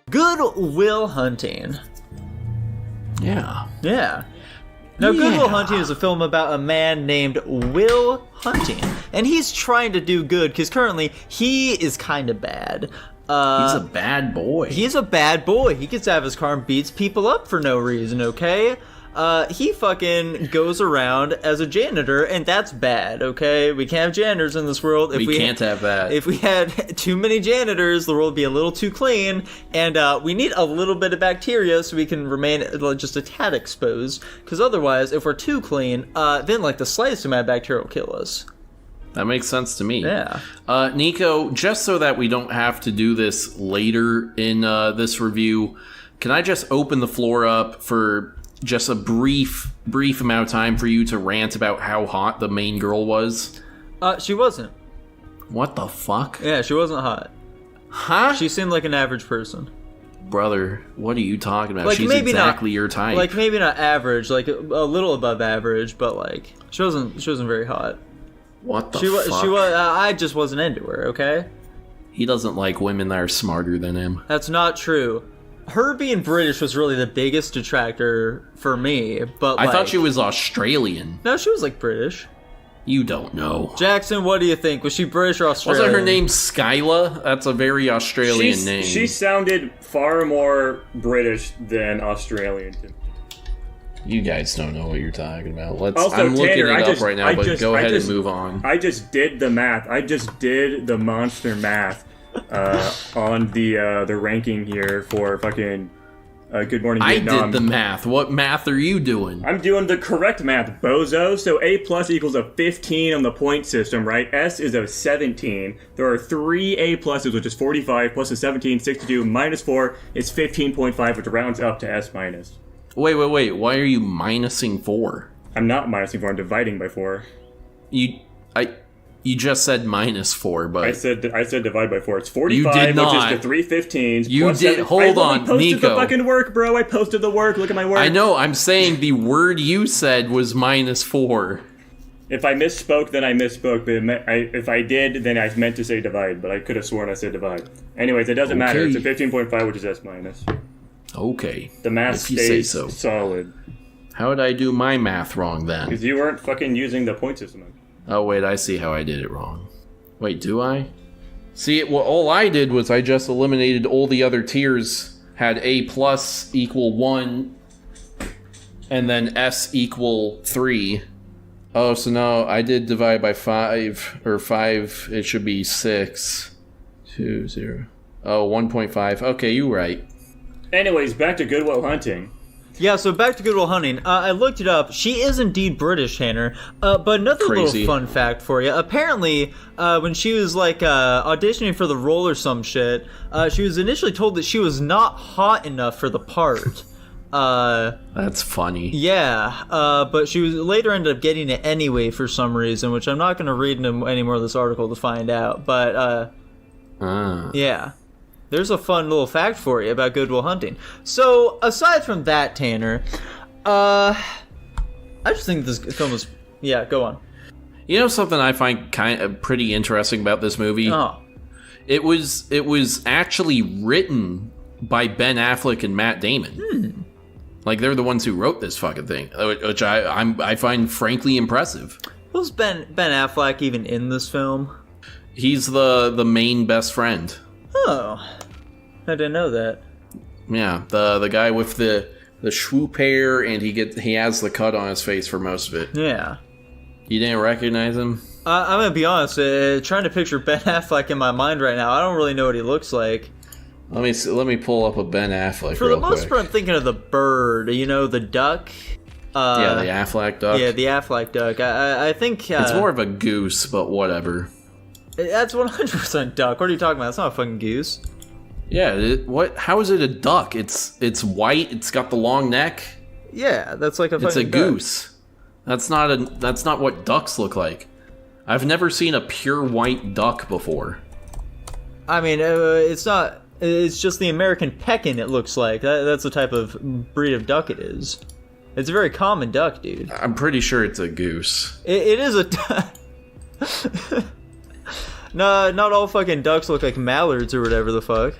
Good Will Hunting. Yeah. Yeah. Now, Good Will Hunting is a film about a man named Will Hunting, and he's trying to do good because currently he is kind of bad. He's a bad boy. He's a bad boy. He gets out of his car and beats people up for no reason, okay? He fucking goes around as a janitor, and that's bad, okay? We can't have janitors in this world. If we can't have that. If we had too many janitors, the world would be a little too clean, and we need a little bit of bacteria so we can remain just a tad exposed, because otherwise, if we're too clean, then like the slightest amount of bacteria will kill us. That makes sense to me. Yeah. Nico, just so that we don't have to do this later in this review, can I just open the floor up for just a brief amount of time for you to rant about how hot the main girl was? She wasn't. What the fuck? Yeah, she wasn't hot. Huh? She seemed like an average person. Brother, what are you talking about? Like, she's maybe exactly not, your type. Like, maybe not average, like a little above average, but like she wasn't very hot. What the fuck? She was. I just wasn't into her. Okay. He doesn't like women that are smarter than him. That's not true. Her being British was really the biggest detractor for me, but I thought she was Australian. No, she was like British. You don't know. Jackson, what do you think? Was she British or Australian? Wasn't her name Skyla? That's a very Australian name. She sounded far more British than Australian to me. You guys don't know what you're talking about. I'm looking it up right now, but go ahead and move on. I just did the math. I just did the monster math on the ranking here for fucking Good Morning Vietnam. I did the math. What math are you doing? I'm doing the correct math, bozo. So A plus equals a 15 on the point system, right? S is a 17. There are 3 A pluses, which is 45, plus a 17, 62, minus 4 is 15.5, which rounds up to S minus. Wait. Why are you minusing 4? I'm not minusing 4. I'm dividing by 4. You just said minus 4, but I said divide by 4. It's 45, which is the 3 15s. You did. Hold on, Nico. I posted the fucking work, bro. I posted the work. Look at my work. I know. I'm saying the word you said was minus 4. If I misspoke, then I misspoke. But if I did, then I meant to say divide. But I could have sworn I said divide. Anyways, it doesn't matter. It's a 15.5, which is S minus. Okay. The math stays solid. How did I do my math wrong then? Because you weren't fucking using the point system. Oh wait, I see how I did it wrong. Wait, do I? See, well, all I did was I just eliminated all the other tiers. Had A plus equal 1, and then S equal 3. Oh, so no, I did divide by 5, or 5, it should be 6. 2, 0. Oh, 1.5. Okay, you right. Anyways, back to Good Will Hunting. Yeah, so back to Good Will Hunting. I looked it up. She is indeed British, Tanner. But another little fun fact for you. Apparently, when she was like auditioning for the role or some shit, she was initially told that she was not hot enough for the part. That's funny. Yeah, but she was later ended up getting it anyway for some reason, which I'm not going to read any more of this article to find out. But yeah. There's a fun little fact for you about Good Will Hunting. So, aside from that, Tanner, I just think this film is... Yeah, go on. You know something I find kind of pretty interesting about this movie? Oh. It was actually written by Ben Affleck and Matt Damon. Like, they're the ones who wrote this fucking thing, which I find frankly impressive. Was Ben Affleck even in this film? He's the main best friend. Oh, I didn't know that. Yeah, the guy with the swoop hair, and he has the cut on his face for most of it. Yeah. You didn't recognize him? I'm gonna be honest. Trying to picture Ben Affleck in my mind right now, I don't really know what he looks like. Let me pull up a Ben Affleck. For the most part, I'm thinking of the bird. You know, the duck. Yeah, the Affleck duck. Yeah, the Affleck duck. I think it's more of a goose, but whatever. That's 100% duck. What are you talking about? It's not a fucking goose. Yeah, what? How is it a duck? It's white. It's got the long neck. Yeah, that's like a fucking It's a duck. goose. That's not what ducks look like. I've never seen a pure white duck before. I mean, it's not. It's just the American pekin. It looks like that's the type of breed of duck it is. It's a very common duck, dude. I'm pretty sure it's a goose. It is a duck. No, not all fucking ducks look like mallards or whatever the fuck.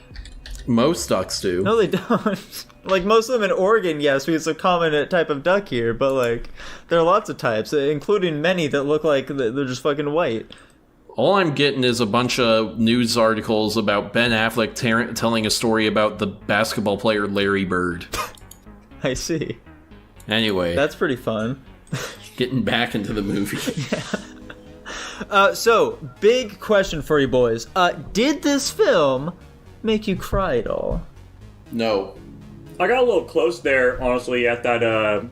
Most ducks do. No, they don't. Like, most of them in Oregon, yes, because it's a common type of duck here, but, like, there are lots of types, including many that look like they're just fucking white. All I'm getting is a bunch of news articles about Ben Affleck telling a story about the basketball player Larry Bird. I see. Anyway. That's pretty fun. Getting back into the movie. Yeah. So, big question for you boys. Did this film make you cry at all? No. I got a little close there, honestly, at that,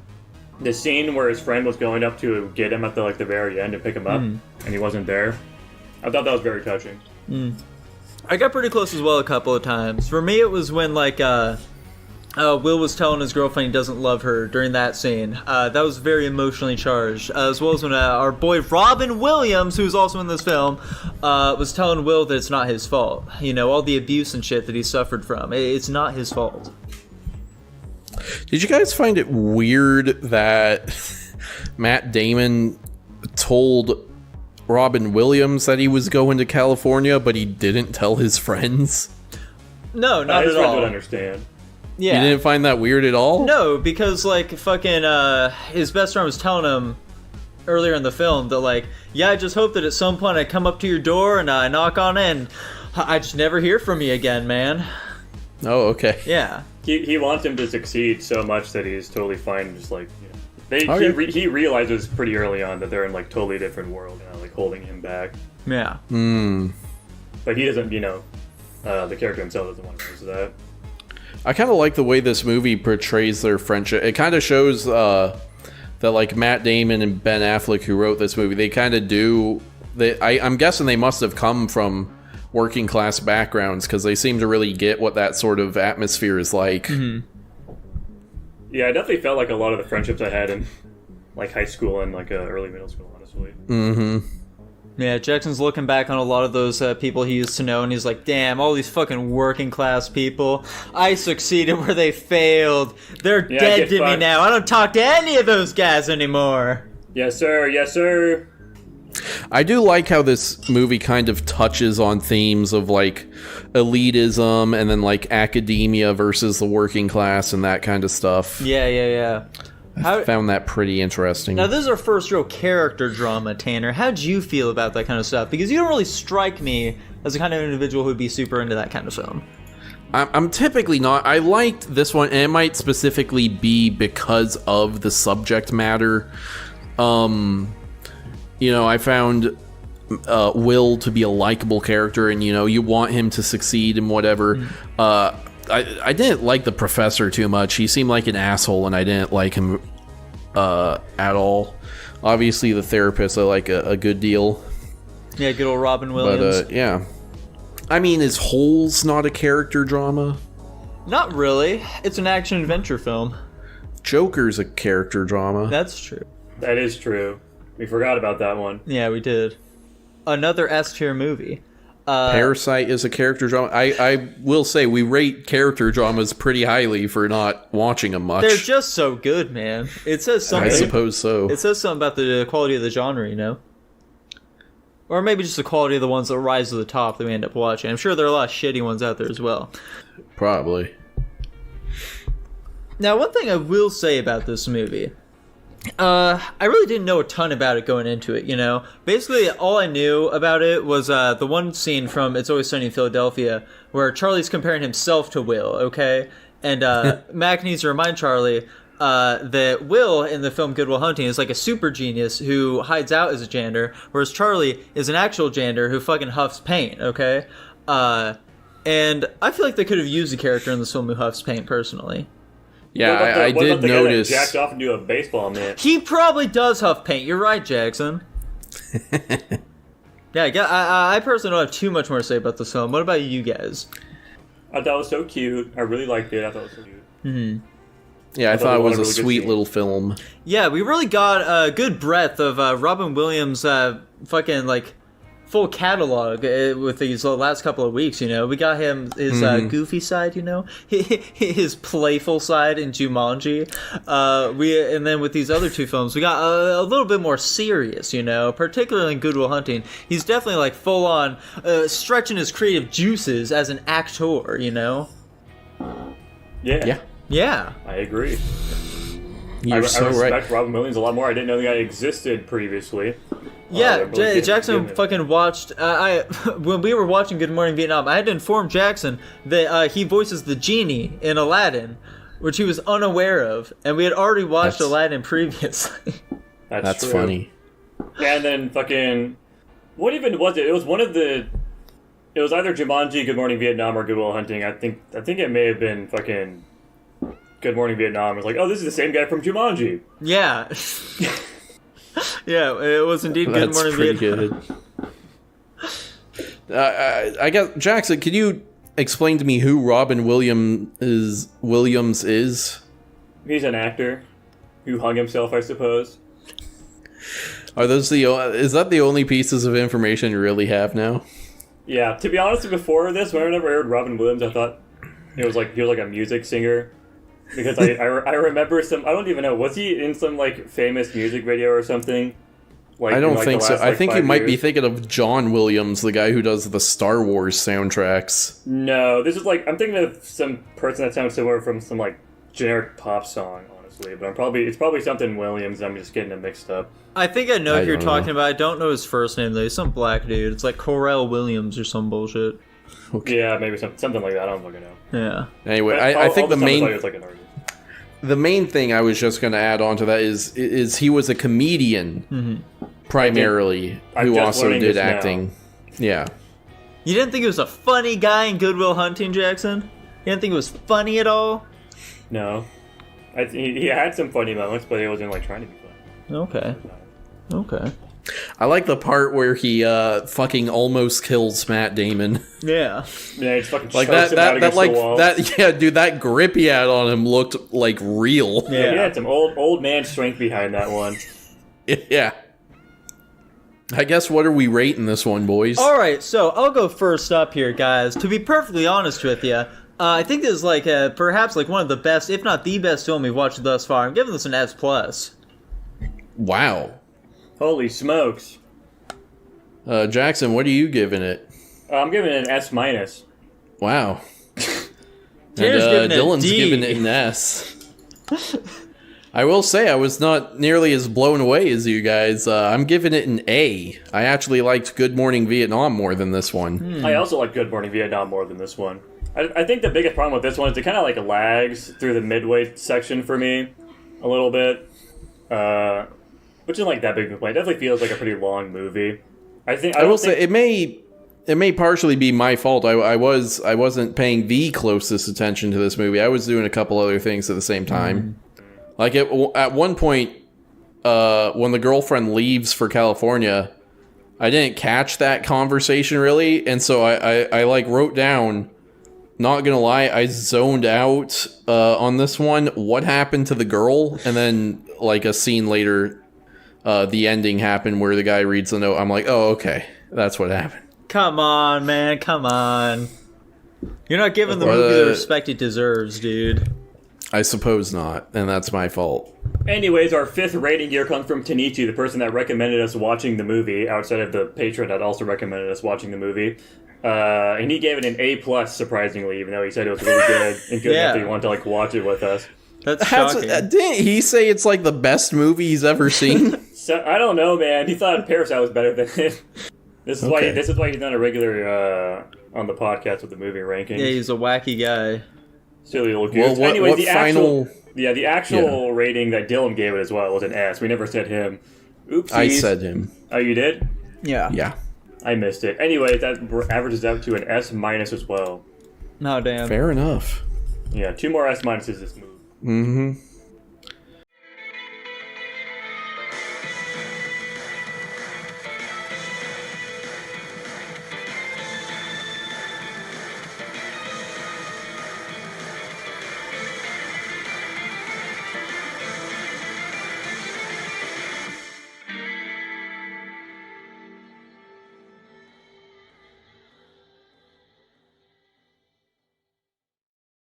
the scene where his friend was going up to get him at the very end and pick him up, and he wasn't there. I thought that was very touching. I got pretty close as well a couple of times. For me, it was when, like, Will was telling his girlfriend he doesn't love her during that scene. That was very emotionally charged. As well as when our boy Robin Williams, who's also in this film, was telling Will that it's not his fault. You know, all the abuse and shit that he suffered from. It's not his fault. Did you guys find it weird that Matt Damon told Robin Williams that he was going to California, but he didn't tell his friends? No, not his at friends all. would understand. Yeah. You didn't find that weird at all? No, because, like, fucking, his best friend was telling him earlier in the film that, like, yeah, I just hope that at some point I come up to your door and I knock on it and I just never hear from you again, man. Oh, okay. Yeah. He wants him to succeed so much that he's totally fine, just like, you know. Okay. He realizes pretty early on that they're in, like, totally different world, you know, like, holding him back. Yeah. But he doesn't, you know, the character himself doesn't want to lose that. I kind of like the way this movie portrays their friendship. It kind of shows that, like, Matt Damon and Ben Affleck, who wrote this movie, they kind of do... I'm guessing they must have come from working class backgrounds, because they seem to really get what that sort of atmosphere is like. Yeah, I definitely felt like a lot of the friendships I had in, like, high school and, like, early middle school, honestly. Yeah, Jackson's looking back on a lot of those people he used to know, and he's like, damn, all these fucking working class people. I succeeded where they failed. They're dead to me now. I don't talk to any of those guys anymore. Yes, sir. Yes, sir. I do like how this movie kind of touches on themes of, like, elitism and then, like, academia versus the working class and that kind of stuff. Yeah. I found that pretty interesting. Now, this is our first real character drama, Tanner. How'd you feel about that kind of stuff? Because you don't really strike me as the kind of individual who'd be super into that kind of film. I'm typically not. I liked this one, and it might specifically be because of the subject matter. You know, I found Will to be a likable character, and, you know, you want him to succeed and whatever. I didn't like the professor too much. He seemed like an asshole, and I didn't like him at all. Obviously, the therapist I like a good deal. Yeah, good old Robin Williams. But, yeah. I mean, is Holes not a character drama? Not really. It's an action-adventure film. Joker's a character drama. That's true. That is true. We forgot about that one. Yeah, we did. Another S-tier movie. Parasite is a character drama. I will say we rate character dramas pretty highly for not watching them much. They're just so good, man. It says something. I suppose so. It says something about the quality of the genre, you know? Or maybe just the quality of the ones that rise to the top that we end up watching. I'm sure there are a lot of shitty ones out there as well. Probably. Now, one thing I will say about this movie... I really didn't know a ton about it going into it, you know? Basically, all I knew about it was the one scene from It's Always Sunny in Philadelphia where Charlie's comparing himself to Will, okay? And Mac needs to remind Charlie that Will in the film Good Will Hunting is like a super genius who hides out as a janitor, whereas Charlie is an actual janitor who fucking huffs paint, okay? And I feel like they could have used a character in this film who huffs paint, personally. Yeah, I did notice. Guy that jacked off into a baseball mitt. He probably does huff paint. You're right, Jackson. Yeah, I personally don't have too much more to say about this film. What about you guys? I thought it was so cute. I really liked it. I thought it was so cute. Mm-hmm. Yeah, I thought it was a really sweet little film. Yeah, we really got a good breadth of Robin Williams' fucking, like, full catalog with these last couple of weeks, you know. We got him his goofy side, you know, his playful side in Jumanji. And then with these other two films, we got a little bit more serious, you know, particularly in Good Will Hunting. He's definitely like full on stretching his creative juices as an actor, you know. Yeah. Yeah. I agree. You're I right. respect Robin Williams a lot more. I didn't know the guy existed previously. Yeah, Jackson fucking watched. When we were watching Good Morning Vietnam, I had to inform Jackson that he voices the genie in Aladdin, which he was unaware of, and we had already watched Aladdin previously. That's true. funny. Yeah, and then fucking, what even was it? It was one of the. It was either Jumanji, Good Morning Vietnam, or Good Will Hunting. I think it may have been fucking Good Morning Vietnam. It was like, oh, this is the same guy from Jumanji. Yeah. Yeah, it was indeed Good Morning Vietnam. Good. I guess, Jackson, can you explain to me who Robin Williams is? He's an actor who hung himself, I suppose. Are those is that the only pieces of information you really have now? Yeah, to be honest, before this, whenever I heard Robin Williams, I thought it was like he was like a music singer. Because I remember I don't even know, was he in some like famous music video or something? Like, I don't like think so. Last, I think you might be years? thinking of John Williams, the guy who does the Star Wars soundtracks. No, this is like, I'm thinking of some person that sounds similar from some like generic pop song, honestly. But it's probably something Williams. I'm just getting it mixed up. I think I know who you're talking about. I don't know his first name though. He's some black dude. It's like Corell Williams or some bullshit. Okay. Yeah, maybe something like that. I don't fucking know. Yeah. Anyway, I think the main like an artist. The main thing I was just going to add on to that is he was a comedian primarily who also did acting. Yeah. You didn't think he was a funny guy in Good Will Hunting, Jackson? You didn't think it was funny at all? No. He had some funny moments, but he wasn't like trying to be funny. Okay. I like the part where he fucking almost kills Matt Damon. Yeah. Yeah, he's fucking like that like the wall. that. Yeah, dude, that grip he had on him looked like real. Yeah, he had some old man strength behind that one. Yeah. I guess what are we rating this one, boys? All right, so I'll go first up here, guys. To be perfectly honest with you, I think this is like perhaps like one of the best, if not the best film we've watched thus far. I'm giving this an S+. Wow. Holy smokes. Jackson, what are you giving it? I'm giving it an S-. Wow. Tanner's giving it a Dylan's D. giving it an S. I will say I was not nearly as blown away as you guys. I'm giving it an A. I actually liked Good Morning Vietnam more than this one. I also like Good Morning Vietnam more than this one. I think the biggest problem with this one is it kind of like lags through the midway section for me a little bit. Which isn't like that big a complaint. It definitely feels like a pretty long movie. I will say it may partially be my fault. I wasn't paying the closest attention to this movie. I was doing a couple other things at the same time. Like at one point, when the girlfriend leaves for California, I didn't catch that conversation really, and so I like wrote down. Not gonna lie, I zoned out on this one. What happened to the girl? And then like a scene later. The ending happened where the guy reads the note. I'm like, oh, okay. That's what happened. Come on, man. Come on. You're not giving the movie the respect it deserves, dude. I suppose not, and that's my fault. Anyways, our 5th rating here comes from Tanichi, the person that recommended us watching the movie, outside of the patron that also recommended us watching the movie. And he gave it an A+, surprisingly, even though he said it was really good and good enough that he wanted to like watch it with us. That's shocking. Didn't he say it's like the best movie he's ever seen? So, I don't know, man. He thought Parasite was better than it. This is why he's not a regular on the podcast with the movie rankings. Yeah, he's a wacky guy. Silly little goose. Well, Anyway, the final... actual rating that Dylan gave it as well was an S. We never said him. Oopsies. I said him. Oh, you did? Yeah. Yeah. I missed it. Anyway, that averages out to an S- as well. No, damn. Fair enough. Yeah, 2 more S- this movie. Mm-hmm.